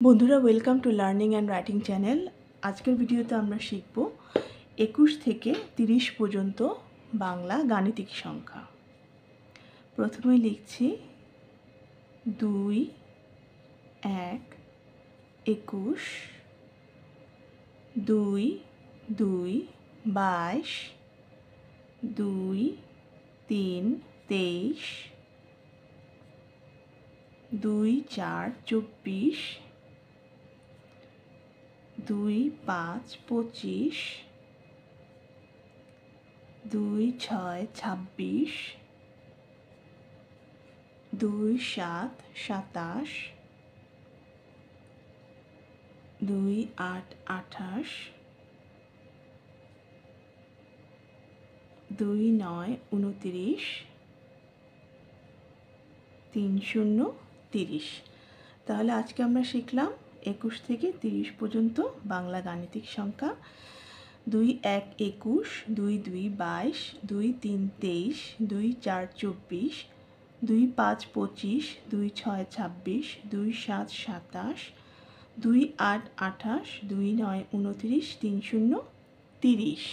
বন্ধুরা, welcome to learning and writing channel. আজকের ভিডিওতে আমরা শিখব 21 থেকে 30 পর্যন্ত বাংলা গাণিতিক সংখ্যা। প্রথমে লিখছি 2, 1, 21, 2, 2, 22, 2, 3, 23, 2, 4, 24, 2, 5, 25, 2, 6, 26, 2, 7, 27, 2, 8, 28, 2, 9, 29, 3, 0, 30। তাহলে আজকে আমরা শিখলাম 21 থেকে 30 পর্যন্ত বাংলা গাণিতিক সংখ্যা। 2, 1, 21, 2, 2, 22, 2, 3, 23, 2, 4, 24, 2, 5, 25, 2, 6, 26, 2, 7, 27, 2, 8, 28, 2, 9, 29, 3, 0, 30।